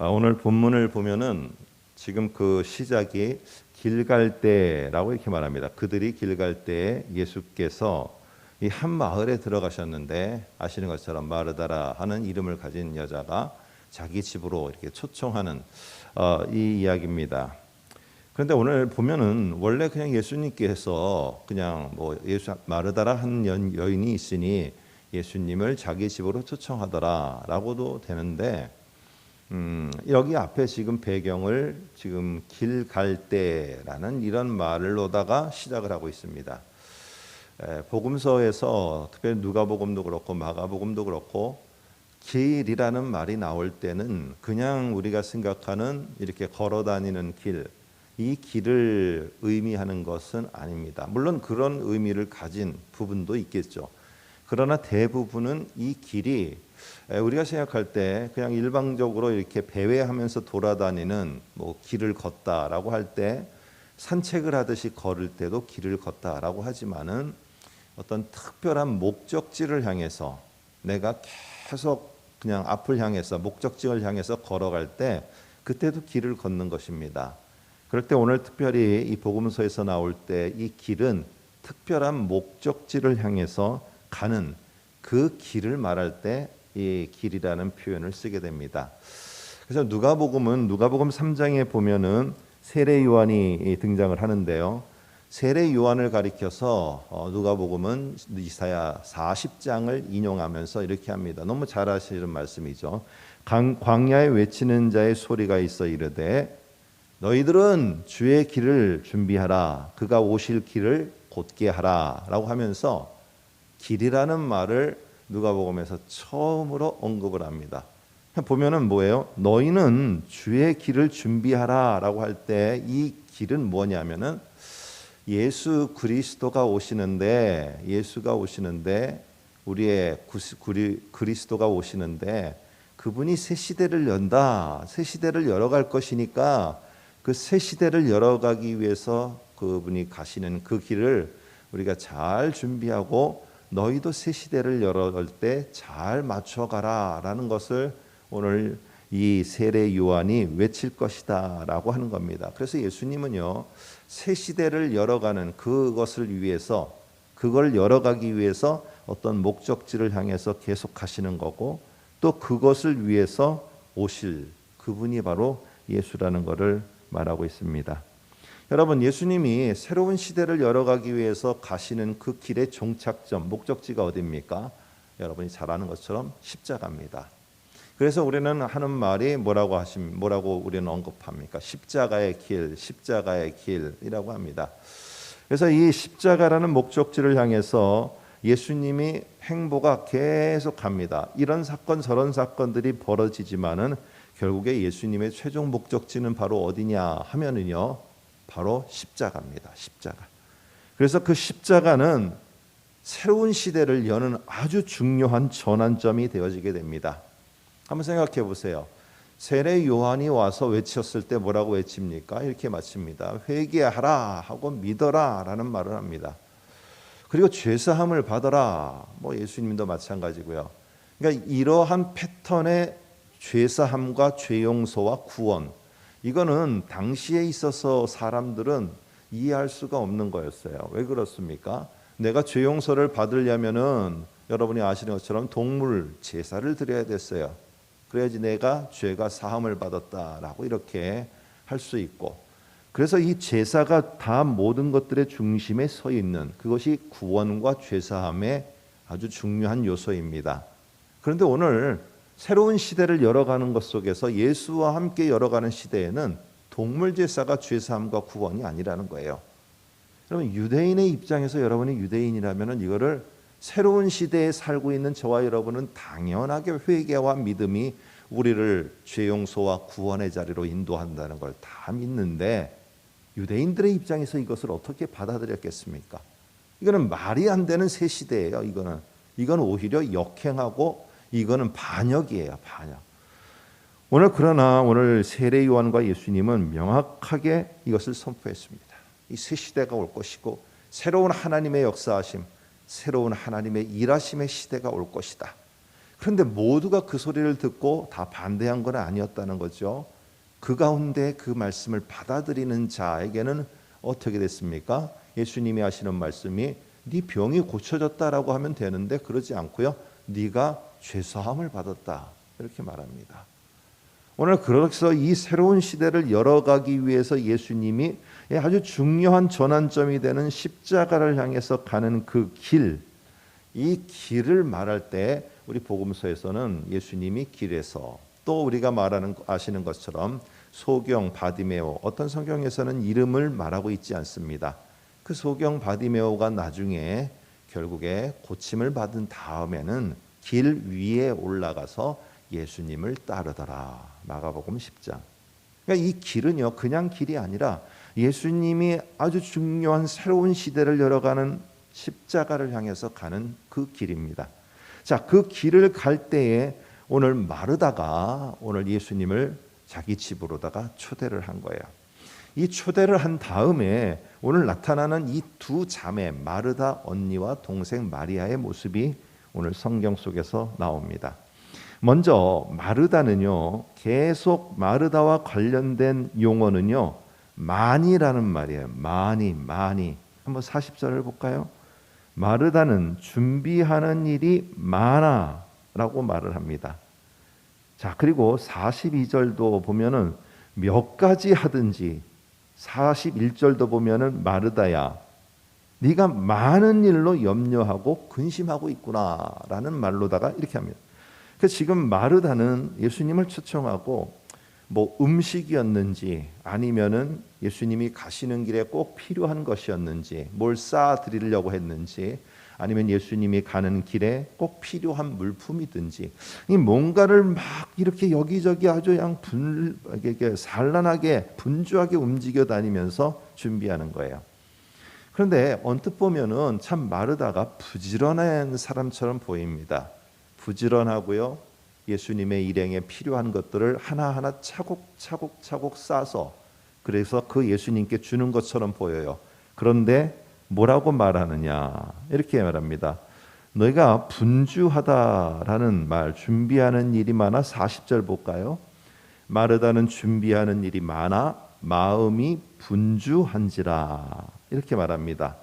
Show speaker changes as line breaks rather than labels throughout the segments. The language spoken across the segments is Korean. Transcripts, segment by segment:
오늘 본문을 보면은 지금 그 시작이 길 갈 때라고 이렇게 말합니다. 그들이 길 갈 때에 예수께서 이 한 마을에 들어가셨는데 아시는 것처럼 마르다라 하는 이름을 가진 여자가 자기 집으로 이렇게 초청하는 이 이야기입니다. 그런데 오늘 보면은 원래 그냥 예수님께서 그냥 뭐 마르다라 한 여인이 있으니 예수님을 자기 집으로 초청하더라라고도 되는데 여기 앞에 지금 배경을 지금 길 갈 때라는 이런 말로다가 시작을 하고 있습니다. 복음서에서 특별히 누가복음도 그렇고 마가복음도 그렇고 길이라는 말이 나올 때는 그냥 우리가 생각하는 이렇게 걸어 다니는 길, 이 길을 의미하는 것은 아닙니다. 물론 그런 의미를 가진 부분도 있겠죠. 그러나 대부분은 이 길이 우리가 생각할 때 그냥 일방적으로 이렇게 배회하면서 돌아다니는 뭐 길을 걷다라고 할 때 산책을 하듯이 걸을 때도 길을 걷다라고 하지만은 어떤 특별한 목적지를 향해서 내가 계속 그냥 앞을 향해서 목적지를 향해서 걸어갈 때 그때도 길을 걷는 것입니다. 그럴 때 오늘 특별히 이 복음서에서 나올 때 이 길은 특별한 목적지를 향해서 가는 그 길을 말할 때 이 길이라는 표현을 쓰게 됩니다. 그래서 누가복음 3장에 보면은 세례 요한이 등장을 하는데요. 세례 요한을 가리켜서 누가복음은 이사야 40장을 인용하면서 이렇게 합니다. 너무 잘 아시는 말씀이죠. 광야에 외치는 자의 소리가 있어 이르되 너희들은 주의 길을 준비하라. 그가 오실 길을 곧게 하라 라고 하면서 길이라는 말을 누가복음에서 처음으로 언급을 합니다. 보면은 뭐예요? 너희는 주의 길을 준비하라 라고 할 때 이 길은 뭐냐면은 예수 그리스도가 오시는데 우리의 그리스도가 오시는데 그분이 새 시대를 연다. 새 시대를 열어갈 것이니까 그 새 시대를 열어가기 위해서 그분이 가시는 그 길을 우리가 잘 준비하고 너희도 새 시대를 열어갈 때 잘 맞춰가라 라는 것을 오늘 이 세례 요한이 외칠 것이다 라고 하는 겁니다. 그래서 예수님은요 새 시대를 열어가는 그것을 위해서 그걸 열어가기 위해서 어떤 목적지를 향해서 계속 가시는 거고 또 그것을 위해서 오실 그분이 바로 예수라는 것을 말하고 있습니다. 여러분 예수님이 새로운 시대를 열어가기 위해서 가시는 그 길의 종착점 목적지가 어디입니까? 여러분이 잘 아는 것처럼 십자가입니다. 그래서 우리는 하는 말이 뭐라고 우리는 언급합니까? 십자가의 길이라고 합니다. 그래서 이 십자가라는 목적지를 향해서 예수님이 행보가 계속 갑니다. 이런 사건 저런 사건들이 벌어지지만은 결국에 예수님의 최종 목적지는 바로 어디냐 하면은요. 바로 십자가입니다. 십자가. 그래서 그 십자가는 새로운 시대를 여는 아주 중요한 전환점이 되어지게 됩니다. 한번 생각해 보세요. 세례 요한이 와서 외쳤을 때 뭐라고 외칩니까? 이렇게 마칩니다. 회개하라 하고 믿어라 라는 말을 합니다. 그리고 죄사함을 받아라. 뭐 예수님도 마찬가지고요. 그러니까 이러한 패턴의 죄사함과 죄용서와 구원 이거는 당시에 있어서 사람들은 이해할 수가 없는 거였어요. 왜 그렇습니까? 내가 죄 용서를 받으려면은 여러분이 아시는 것처럼 동물 제사를 드려야 됐어요. 그래야지 내가 죄가 사함을 받았다라고 이렇게 할 수 있고 그래서 이 제사가 다 모든 것들의 중심에 서 있는 그것이 구원과 죄사함의 아주 중요한 요소입니다. 그런데 오늘 새로운 시대를 열어가는 것 속에서 예수와 함께 열어가는 시대에는 동물 제사가 죄사함과 구원이 아니라는 거예요. 여러분 유대인의 입장에서 여러분이 유대인이라면 이거를 새로운 시대에 살고 있는 저와 여러분은 당연하게 회개와 믿음이 우리를 죄 용서와 구원의 자리로 인도한다는 걸 다 믿는데 유대인들의 입장에서 이것을 어떻게 받아들였겠습니까? 이거는 말이 안 되는 새 시대예요. 이건 오히려 역행하고 이거는 반역이에요. 반역. 오늘 세례 요한과 예수님은 명확하게 이것을 선포했습니다. 이 새 시대가 올 것이고 새로운 하나님의 역사하심, 새로운 하나님의 일하심의 시대가 올 것이다. 그런데 모두가 그 소리를 듣고 다 반대한 건 아니었다는 거죠. 그 가운데 그 말씀을 받아들이는 자에게는 어떻게 됐습니까? 예수님이 하시는 말씀이 네 병이 고쳐졌다라고 하면 되는데 그러지 않고요. 네가 죄사함을 받았다 이렇게 말합니다. 오늘 그래서 이 새로운 시대를 열어가기 위해서 예수님이 아주 중요한 전환점이 되는 십자가를 향해서 가는 그 길, 이 길을 말할 때 우리 복음서에서는 예수님이 길에서, 또 우리가 아시는 것처럼 소경 바디메오, 어떤 성경에서는 이름을 말하고 있지 않습니다. 그 소경 바디메오가 나중에 결국에 고침을 받은 다음에는 길 위에 올라가서 예수님을 따르더라. 마가복음 10장. 그러니까 이 길은요, 그냥 길이 아니라 예수님이 아주 중요한 새로운 시대를 열어가는 십자가를 향해서 가는 그 길입니다. 자, 그 길을 갈 때에 오늘 마르다가 오늘 예수님을 자기 집으로다가 초대를 한 거예요. 이 초대를 한 다음에 오늘 나타나는 이 두 자매, 마르다 언니와 동생 마리아의 모습이 오늘 성경 속에서 나옵니다. 먼저 마르다는요, 계속 마르다와 관련된 용어는요, 많이라는 말이에요. 많이. 한번 40절을 볼까요? 마르다는 준비하는 일이 많아 라고 말을 합니다. 자, 그리고 42절도 보면은 몇 가지 하든지, 41절도 보면은 마르다야, 네가 많은 일로 염려하고 근심하고 있구나 라는 말로다가 이렇게 합니다. 그래서 지금 마르다는 예수님을 초청하고 뭐 음식이었는지 아니면은 예수님이 가시는 길에 꼭 필요한 것이었는지, 뭘 쌓아 드리려고 했는지, 아니면 예수님이 가는 길에 꼭 필요한 물품이든지, 이 뭔가를 막 이렇게 여기저기 아주 그냥 산란하게 분주하게 움직여 다니면서 준비하는 거예요. 그런데 언뜻 보면은 참 마르다가 부지런한 사람처럼 보입니다. 부지런하고요, 예수님의 일행에 필요한 것들을 하나하나 차곡차곡 싸서 그래서 그 예수님께 주는 것처럼 보여요. 그런데 뭐라고 말하느냐, 이렇게 말합니다. 너희가 분주하다라는 말, 준비하는 일이 많아. 40절 볼까요? 마르다는 준비하는 일이 많아 마음이 분주한지라, 이렇게 말합니다.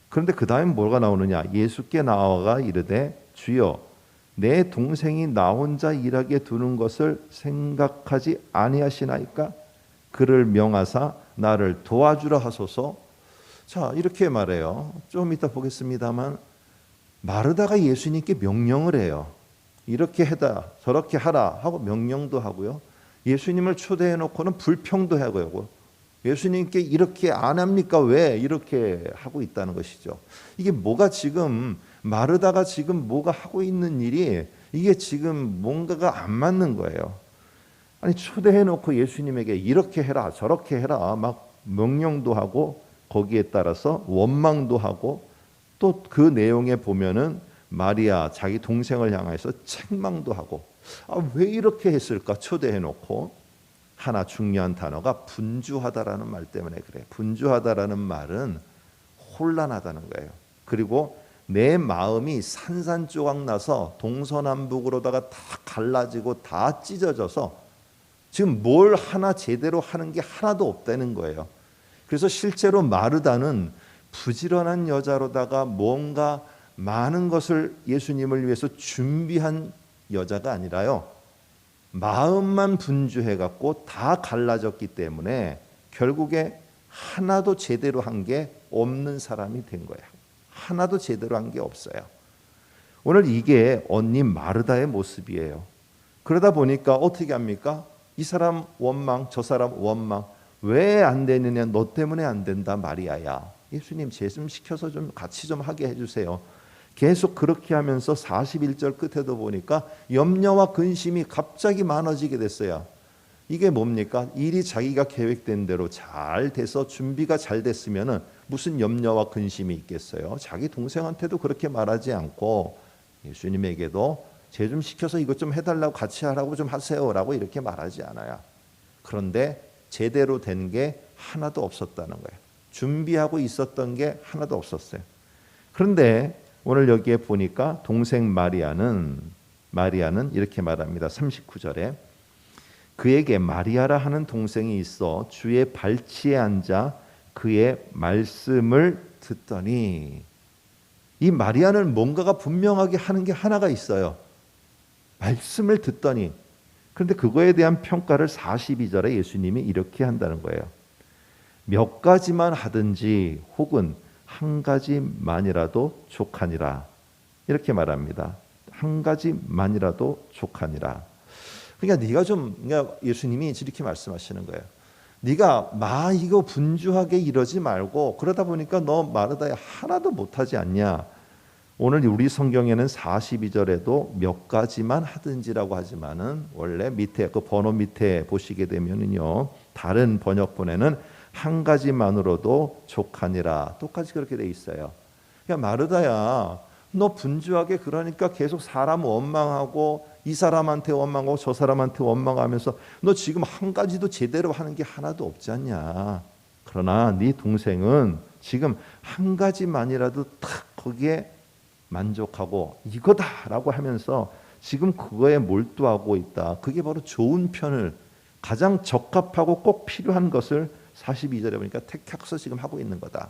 그런데 그 다음에 뭐가 나오느냐, 예수께 나아가 이르되 주여 내 동생이 나 혼자 일하게 두는 것을 생각하지 아니하시나이까? 그를 명하사 나를 도와주라 하소서. 자, 이렇게 말해요. 좀 이따 보겠습니다만 마르다가 예수님께 명령을 해요. 이렇게 해라, 저렇게 하라 하고 명령도 하고요. 예수님을 초대해 놓고는 불평도 하고요. 예수님께 이렇게 안 합니까? 왜 이렇게 하고 있다는 것이죠. 이게 뭐가 지금 마르다가 지금 뭐가 하고 있는 일이 이게 지금 뭔가가 안 맞는 거예요. 아니, 초대해 놓고 예수님에게 이렇게 해라 저렇게 해라 막 명령도 하고 거기에 따라서 원망도 하고, 또 그 내용에 보면은 마리아 자기 동생을 향해서 책망도 하고, 왜 이렇게 했을까? 초대해 놓고. 하나 중요한 단어가 분주하다라는 말 때문에 그래요. 분주하다라는 말은 혼란하다는 거예요. 그리고 내 마음이 산산조각 나서 동서남북으로다가 다 갈라지고 다 찢어져서 지금 뭘 하나 제대로 하는 게 하나도 없다는 거예요. 그래서 실제로 마르다는 부지런한 여자로다가 뭔가 많은 것을 예수님을 위해서 준비한 여자가 아니라요, 마음만 분주해갖고 다 갈라졌기 때문에 결국에 하나도 제대로 한 게 없는 사람이 된 거예요. 하나도 제대로 한 게 없어요. 오늘 이게 언니 마르다의 모습이에요. 그러다 보니까 어떻게 합니까? 이 사람 원망, 저 사람 원망. 왜 안 되느냐? 너 때문에 안 된다 마리아야. 예수님 제 좀 시켜서 좀 같이 좀 하게 해주세요. 계속 그렇게 하면서 41절 끝에도 보니까 염려와 근심이 갑자기 많아지게 됐어요. 이게 뭡니까? 일이 자기가 계획된 대로 잘 돼서 준비가 잘 됐으면은 무슨 염려와 근심이 있겠어요? 자기 동생한테도 그렇게 말하지 않고 예수님에게도 제 좀 시켜서 이것 좀 해달라고, 같이 하라고 좀 하세요라고 이렇게 말하지 않아요. 그런데 제대로 된 게 하나도 없었다는 거예요. 준비하고 있었던 게 하나도 없었어요. 그런데 오늘 여기에 보니까 동생 마리아는 마리아는 이렇게 말합니다. 39절에 그에게 마리아라 하는 동생이 있어 주의 발치에 앉아 그의 말씀을 듣더니, 이 마리아는 뭔가가 분명하게 하는 게 하나가 있어요. 말씀을 듣더니. 그런데 그거에 대한 평가를 42절에 예수님이 이렇게 한다는 거예요. 몇 가지만 하든지 혹은 한 가지만이라도 족하니라. 이렇게 말합니다. 한 가지만이라도 족하니라. 그러니까 그러니까 예수님이 이렇게 말씀하시는 거예요. 네가 이거 분주하게 이러지 말고 그러다 보니까 너 마르다야 하나도 못하지 않냐. 오늘 우리 성경에는 42절에도 몇 가지만 하든지라고 하지만은 원래 밑에 그 번호 밑에 보시게 되면은요, 다른 번역본에는 한 가지만으로도 족하니라. 똑같이 그렇게 돼 있어요. 야 마르다야, 너 분주하게 그러니까 계속 사람 원망하고 이 사람한테 원망하고 저 사람한테 원망하면서 너 지금 한 가지도 제대로 하는 게 하나도 없지 않냐. 그러나 네 동생은 지금 한 가지만이라도 딱 거기에 만족하고 이거다라고 하면서 지금 그거에 몰두하고 있다. 그게 바로 좋은 편을, 가장 적합하고 꼭 필요한 것을 42절에 보니까 택해서 지금 하고 있는 거다.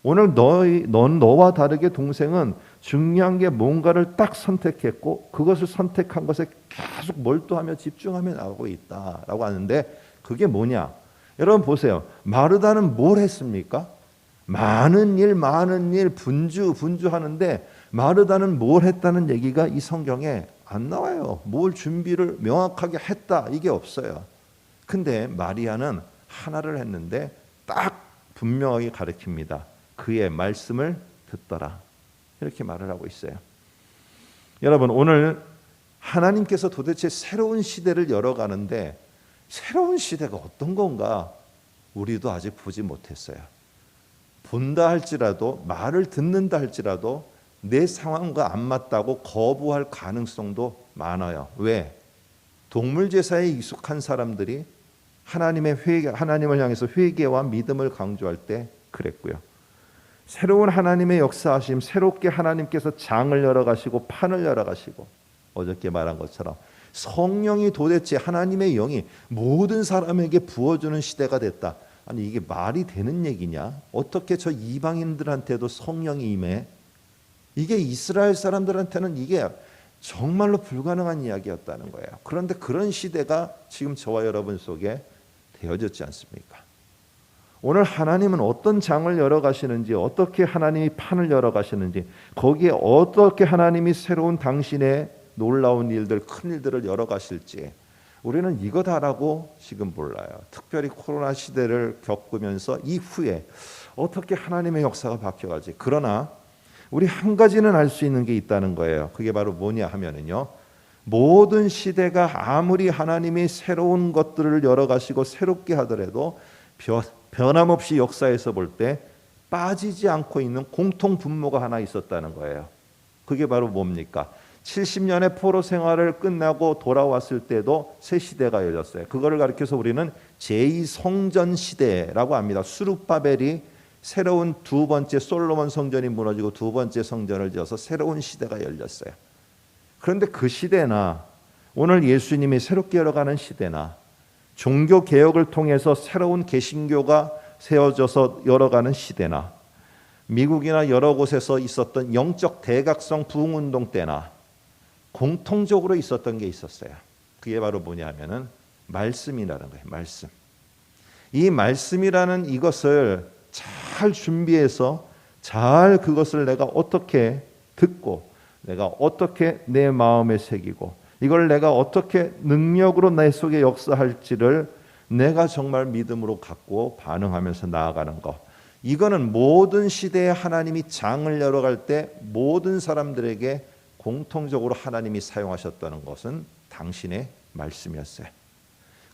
오늘 너와 다르게 동생은 중요한 게 뭔가를 딱 선택했고 그것을 선택한 것에 계속 몰두하며 집중하며 나가고 있다라고 하는데, 그게 뭐냐? 여러분 보세요. 마르다는 뭘 했습니까? 많은 일 분주하는데 마르다는 뭘 했다는 얘기가 이 성경에 안 나와요. 뭘 준비를 명확하게 했다, 이게 없어요. 근데 마리아는 하나를 했는데 딱 분명하게 가르칩니다. 그의 말씀을 듣더라. 이렇게 말을 하고 있어요. 여러분, 오늘 하나님께서 도대체 새로운 시대를 열어가는데 새로운 시대가 어떤 건가 우리도 아직 보지 못했어요. 본다 할지라도, 말을 듣는다 할지라도 내 상황과 안 맞다고 거부할 가능성도 많아요. 왜? 동물 제사에 익숙한 사람들이 하나님을 향해서 회개와 믿음을 강조할 때 그랬고요. 새로운 하나님의 역사하심, 새롭게 하나님께서 장을 열어가시고 판을 열어가시고, 어저께 말한 것처럼 성령이 도대체 하나님의 영이 모든 사람에게 부어주는 시대가 됐다. 아니 이게 말이 되는 얘기냐? 어떻게 저 이방인들한테도 성령이 임해? 이게 이스라엘 사람들한테는 이게 정말로 불가능한 이야기였다는 거예요. 그런데 그런 시대가 지금 저와 여러분 속에 되어졌지 않습니까? 오늘 하나님은 어떤 장을 열어가시는지, 어떻게 하나님이 판을 열어가시는지, 거기에 어떻게 하나님이 새로운 당신의 놀라운 일들, 큰 일들을 열어가실지 우리는 이거다라고 지금 몰라요. 특별히 코로나 시대를 겪으면서 이후에 어떻게 하나님의 역사가 바뀌어가지. 그러나 우리 한 가지는 알 수 있는 게 있다는 거예요. 그게 바로 뭐냐 하면은요, 모든 시대가 아무리 하나님이 새로운 것들을 열어가시고 새롭게 하더라도 변함없이 역사에서 볼 때 빠지지 않고 있는 공통 분모가 하나 있었다는 거예요. 그게 바로 뭡니까? 70년의 포로 생활을 끝나고 돌아왔을 때도 새 시대가 열렸어요. 그거를 가리켜서 우리는 제2성전 시대라고 합니다. 수룹바벨이 새로운 두 번째 솔로몬 성전이 무너지고 두 번째 성전을 지어서 새로운 시대가 열렸어요. 그런데 그 시대나 오늘 예수님이 새롭게 열어가는 시대나 종교 개혁을 통해서 새로운 개신교가 세워져서 열어가는 시대나 미국이나 여러 곳에서 있었던 영적 대각성 부흥운동 때나 공통적으로 있었던 게 있었어요. 그게 바로 뭐냐면은 말씀이라는 거예요. 말씀. 이 말씀이라는 이것을 잘 준비해서 잘 그것을 내가 어떻게 듣고 내가 어떻게 내 마음에 새기고 이걸 내가 어떻게 능력으로 내 속에 역사할지를 내가 정말 믿음으로 갖고 반응하면서 나아가는 것. 이거는 모든 시대에 하나님이 장을 열어갈 때 모든 사람들에게 공통적으로 하나님이 사용하셨다는 것은 당신의 말씀이었어요.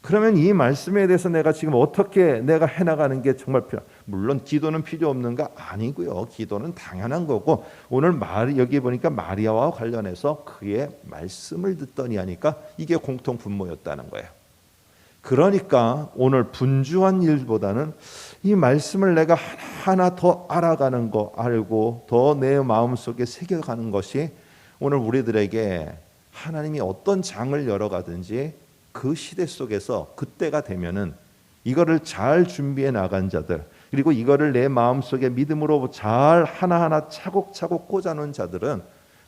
그러면 이 말씀에 대해서 내가 지금 어떻게 내가 해나가는 게 정말 물론 기도는 필요 없는가? 아니고요. 기도는 당연한 거고 오늘 여기 보니까 마리아와 관련해서 그의 말씀을 듣더니 하니까 이게 공통 분모였다는 거예요. 그러니까 오늘 분주한 일보다는 이 말씀을 내가 하나하나 더 알아가는 거, 알고 더 내 마음속에 새겨가는 것이 오늘 우리들에게 하나님이 어떤 장을 열어가든지 그 시대 속에서 그때가 되면은 이거를 잘 준비해 나간 자들, 그리고 이거를 내 마음속에 믿음으로 잘 하나하나 차곡차곡 꽂아놓은 자들은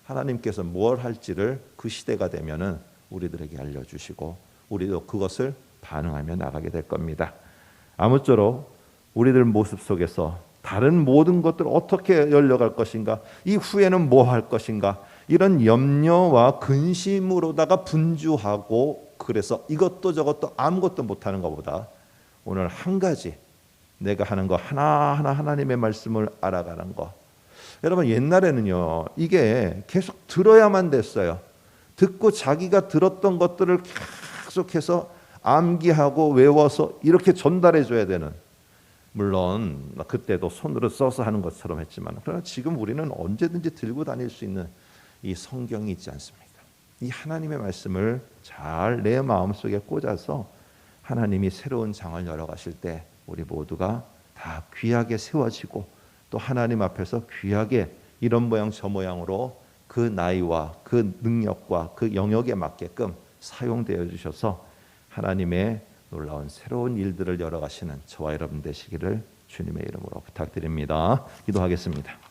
하나님께서 뭘 할지를 그 시대가 되면은 우리들에게 알려주시고 우리도 그것을 반응하며 나가게 될 겁니다. 아무쪼록 우리들 모습 속에서 다른 모든 것들 어떻게 열려갈 것인가, 이 후에는 뭐 할 것인가, 이런 염려와 근심으로다가 분주하고 그래서 이것도 저것도 아무것도 못하는 것보다 오늘 한 가지 내가 하는 거 하나하나 하나님의 말씀을 알아가는 거. 여러분 옛날에는요 이게 계속 들어야만 됐어요. 듣고 자기가 들었던 것들을 계속해서 암기하고 외워서 이렇게 전달해 줘야 되는, 물론 그때도 손으로 써서 하는 것처럼 했지만, 그러나 지금 우리는 언제든지 들고 다닐 수 있는 이 성경이 있지 않습니까? 이 하나님의 말씀을 잘 내 마음속에 꽂아서 하나님이 새로운 장을 열어가실 때 우리 모두가 다 귀하게 세워지고 또 하나님 앞에서 귀하게 이런 모양 저 모양으로 그 나이와 그 능력과 그 영역에 맞게끔 사용되어 주셔서 하나님의 놀라운 새로운 일들을 열어가시는 저와 여러분 되시기를 주님의 이름으로 부탁드립니다. 기도하겠습니다.